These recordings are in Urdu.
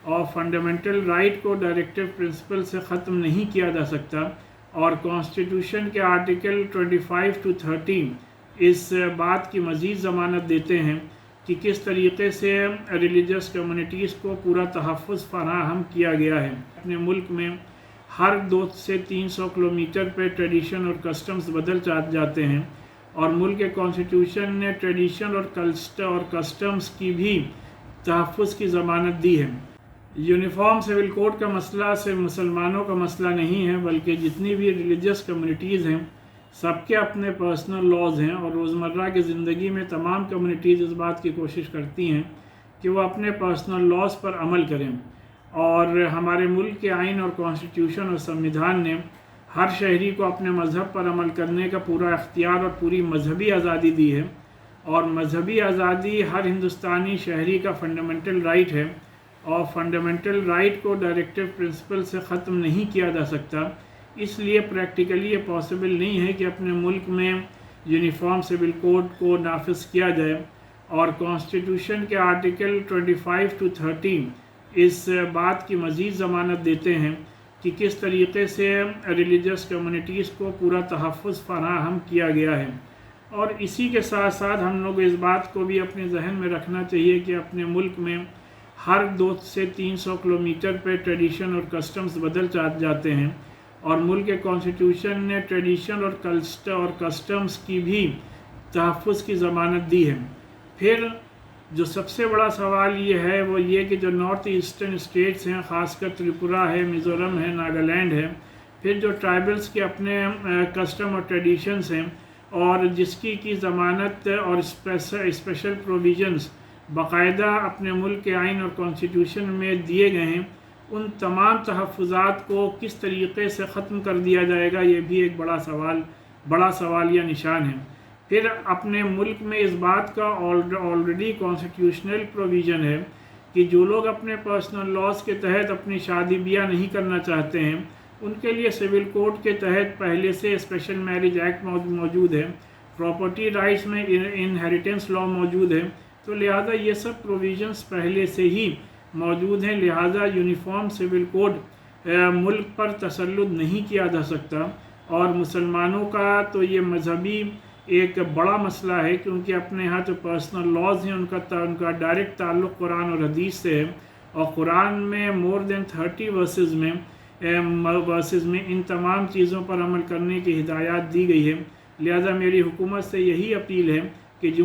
اور فنڈامنٹل رائٹ کو ڈائریکٹو پرنسپل سے ختم نہیں کیا جا سکتا، اور کانسٹیٹیوشن کے آرٹیکل 25 to 30 اس بات کی مزید ضمانت دیتے ہیں کہ کس طریقے سے ریلیجس کمیونٹیز کو پورا تحفظ فراہم کیا گیا ہے۔ اپنے ملک میں ہر 200 سے 300 کلومیٹر پہ ٹریڈیشن اور کسٹمز بدل جاتے ہیں، اور ملک کے کانسٹیٹیوشن نے ٹریڈیشن اور کسٹمز کی بھی تحفظ کی ضمانت دی ہے۔ یونیفارم سول کوڈ کا مسئلہ صرف مسلمانوں کا مسئلہ نہیں ہے، بلکہ جتنی بھی ریلیجس کمیونٹیز ہیں سب کے اپنے پرسنل لاز ہیں، اور روزمرہ کی زندگی میں تمام کمیونٹیز اس بات کی کوشش کرتی ہیں کہ وہ اپنے پرسنل لاز پر عمل کریں، اور ہمارے ملک کے آئین اور کانسٹیٹیوشن اور سمویدھان نے ہر شہری کو اپنے مذہب پر عمل کرنے کا پورا اختیار اور پوری مذہبی آزادی دی ہے، اور مذہبی آزادی ہر ہندوستانی شہری کا فنڈامنٹل رائٹ ہے، اور فنڈامنٹل رائٹ کو ڈائریکٹو پرنسپل سے ختم نہیں کیا جا سکتا۔ اس لیے پریکٹیکلی یہ پاسبل نہیں ہے کہ اپنے ملک میں یونیفارم سول کوڈ کو نافذ کیا جائے، اور کانسٹیٹیوشن کے آرٹیکل 25 to 30 اس بات کی مزید ضمانت دیتے ہیں کہ کس طریقے سے ریلیجس کمیونٹیز کو پورا تحفظ فراہم کیا گیا ہے۔ اور اسی کے ساتھ ساتھ ہم لوگ اس بات کو بھی اپنے ذہن میں رکھنا چاہیے کہ اپنے ملک میں ہر 200 سے 300 کلومیٹر پہ ٹریڈیشن اور کسٹمز بدل جاتے ہیں، اور ملک کے کانسٹیٹیوشن نے ٹریڈیشن اور کسٹمز کی بھی تحفظ کی ضمانت دی ہے۔ پھر جو سب سے بڑا سوال یہ ہے وہ یہ کہ جو نارتھ ایسٹرن اسٹیٹس ہیں، خاص کر تریپورہ ہے، میزورم ہے، ناگالینڈ ہے، پھر جو ٹرائبلز کے اپنے کسٹم اور ٹریڈیشنز ہیں، اور جس کی ضمانت اور اسپیشل پروویژنز باقاعدہ اپنے ملک کے آئین اور کانسٹیٹیوشن میں دیے گئے ہیں، ان تمام تحفظات کو کس طریقے سے ختم کر دیا جائے گا، یہ بھی ایک بڑا سوالیہ نشان ہے۔ پھر اپنے ملک میں اس بات کا آلریڈی کانسٹیٹیوشنل پروویژن ہے کہ جو لوگ اپنے پرسنل لاز کے تحت اپنی شادی بیاہ نہیں کرنا چاہتے ہیں، ان کے لیے سول کوڈ کے تحت پہلے سے اسپیشل میرج ایکٹ موجود ہے، پراپرٹی رائٹس میں انہیریٹنس لا موجود ہے، تو لہٰذا یہ سب پروویژنس پہلے سے ہی موجود ہیں، لہٰذا یونیفارم سول کوڈ ملک پر تسلط نہیں کیا جا سکتا۔ اور مسلمانوں کا تو یہ مذہبی ایک بڑا مسئلہ ہے، کیونکہ اپنے ہاں جو پرسنل لاز ہیں ان کا ڈائریکٹ تعلق قرآن اور حدیث سے ہے، اور قرآن میں مور دین 30 ورسز میں ان تمام چیزوں پر عمل کرنے کی ہدایات دی گئی ہے۔ لہذا میری حکومت سے یہی اپیل ہے کہ جو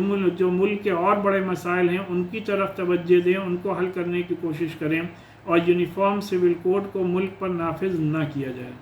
ملک کے اور بڑے مسائل ہیں ان کی طرف توجہ دیں، ان کو حل کرنے کی کوشش کریں، اور یونیفارم سول کوڈ کو ملک پر نافذ نہ کیا جائے۔